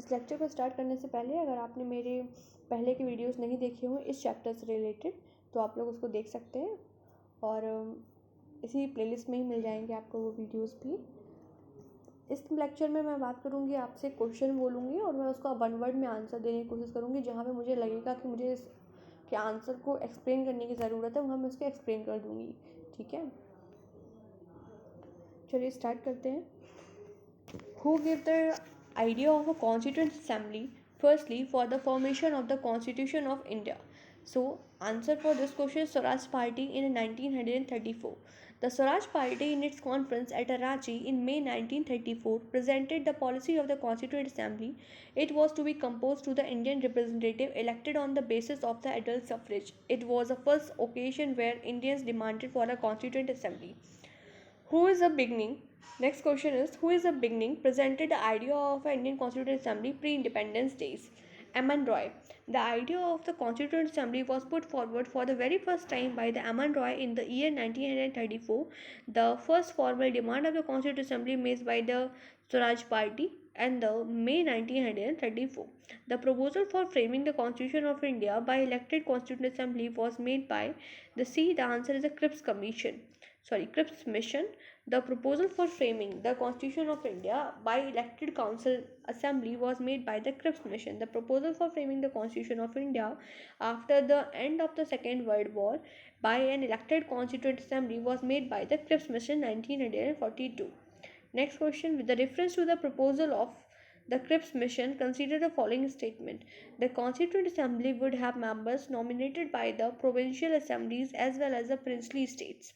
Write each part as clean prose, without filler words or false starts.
इस लेक्चर को स्टार्ट करने से पहले अगर आपने मेरे पहले के वीडियोस नहीं देखे हों इस चैप्टर से रिलेटेड तो आप लोग उसको देख सकते हैं और इसी प्लेलिस्ट में ही मिल जाएंगे आपको वो वीडियोस भी। इस लेक्चर में मैं बात करूँगी, आपसे क्वेश्चन बोलूँगी और मैं उसका वन वर्ड में आंसर देने की कोशिश करूँगी। जहाँ पे मुझे लगेगा कि मुझे इसके आंसर को एक्सप्लेन करने की ज़रूरत है वहाँ मैं उसको एक्सप्लेन कर दूँगी। ठीक है, चलिए स्टार्ट करते हैं। Who gave the idea of a constituent assembly? Firstly, for the formation of the Constitution of India. So, answer for this question: Swaraj Party in 1934. The Swaraj Party, in its conference at Ranchi in May 1934, presented the policy of the Constituent Assembly. It was to be composed to the Indian representative elected on the basis of the adult suffrage. It was the first occasion where Indians demanded for a Constituent Assembly. Who is the beginning? Next question is, who is the beginning presented the idea of an Indian Constituent Assembly pre-independence days? M.N. Roy. The idea of the Constituent Assembly was put forward for the very first time by the M.N. Roy in the year 1934. The first formal demand of the Constituent Assembly made by the Swaraj Party and the May 1934. The proposal for framing the Constitution of India by elected Constituent Assembly was made by the answer is a Cripps Mission. The proposal for framing the Constitution of India by elected Council Assembly was made by the Cripps Mission. The proposal for framing the Constitution of India after the end of the Second World War by an elected Constituent Assembly was made by the Cripps Mission 1942. Next question, with the reference to the proposal of the Cripps Mission, consider the following statement. The Constituent Assembly would have members nominated by the provincial assemblies as well as the princely states.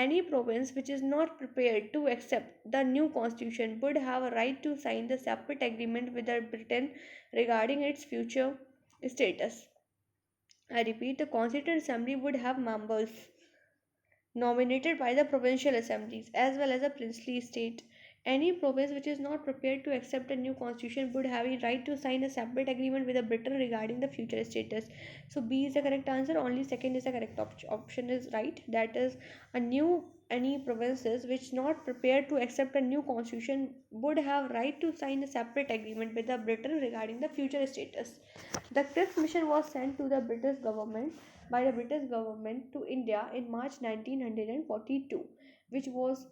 Any province which is not prepared to accept the new constitution would have a right to sign the separate agreement with Britain regarding its future status. I repeat, the Constituent Assembly would have members nominated by the provincial assemblies as well as a princely state. Any province which is not prepared to accept a new constitution would have a right to sign a separate agreement with Britain regarding the future status. So B is the correct answer. Only second is the correct option is right. That is, any provinces which not prepared to accept a new constitution would have right to sign a separate agreement with the Britain regarding the future status. The Cripps mission was sent to the British government by the British government to India in March 1942, which was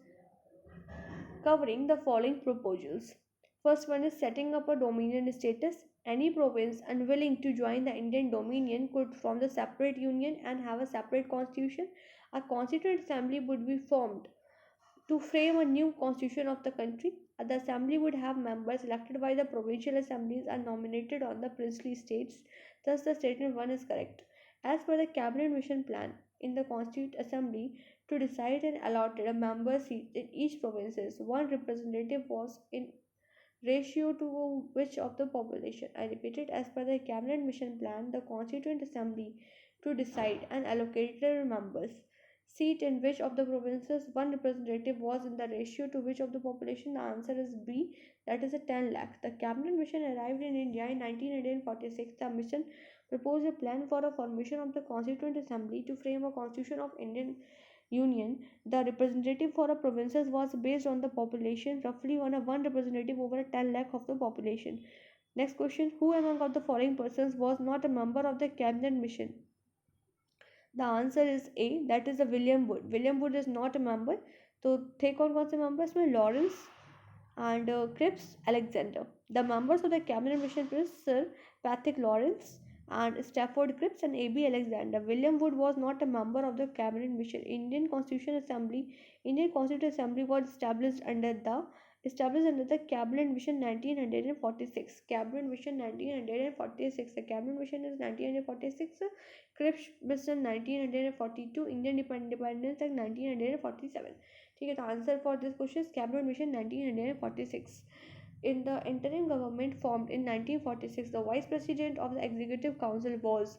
covering the following proposals. First one is setting up a dominion status. Any province unwilling to join the Indian Dominion could form the separate union and have a separate constitution. A constituent assembly would be formed to frame a new constitution of the country. The assembly would have members elected by the provincial assemblies and nominated on the princely states. Thus, the statement 1 is correct. As per the cabinet mission plan in the constituent assembly to decide and allotted a member seat in each provinces, one representative was in ratio to which of the population. I repeat it, as per the cabinet mission plan, the constituent assembly to decide and allocated members seat in which of the provinces one representative was in the ratio to which of the population. The answer is B, that is a 10 lakh. The cabinet mission arrived in India in 1946. The mission proposed a plan for a formation of the constituent assembly to frame a constitution of Indian Union. The representative for a provinces was based on the population, roughly on a one representative over a 10 lakh of the population. Next question, who among of the following persons was not a member of the cabinet mission? The answer is A, that is a William Wood. William Wood is not a member. So take on कौन से members में Lawrence and Cripps Alexander. The members of the cabinet mission were Sir Patrick Lawrence and Stafford Cripps and A.B. Alexander. William Wood was not a member of the cabinet mission. Indian Constitution Assembly was established under the Cabinet Mission 1946. Cabinet Mission 1946. The Cabinet Mission is 1946. Cripps Mission 1942. Indian Independence Act 1947. ठीक है, तो answer for this question is cabinet mission 1946. In the interim government formed in 1946, the vice president of the executive council was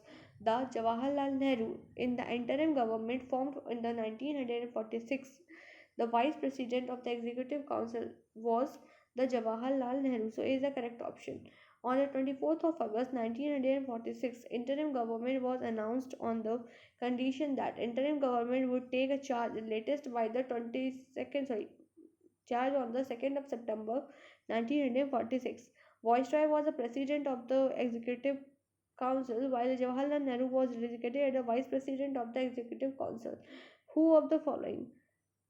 the Jawaharlal Nehru. In the interim government formed in the 1946, the vice president of the executive council was the Jawaharlal Nehru. So A is the correct option. On the 24th of August 1946, interim government was announced on the condition that interim government would take a charge latest by the charge on the 2nd of September 1946. Viceroy was the president of the executive council, while Jawaharlal Nehru was designated as the vice president of the executive council. Who of the following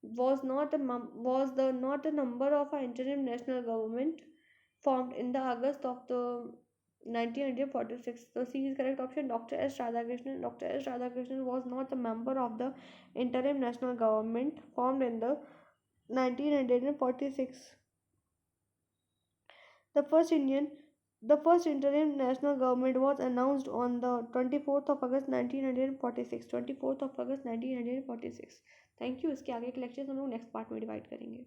was the not a number of an interim national government formed in the August of the 1946? The C is correct option. Dr. S. Radhakrishnan. Dr. S. Radhakrishnan was not a member of the interim national government formed in the 1946. The first Indian the first interim national government was announced on the 24th of August 1946. 24th of August 1946. Thank you. इसके आगे के lectures हम लोग next part में divide करेंगे.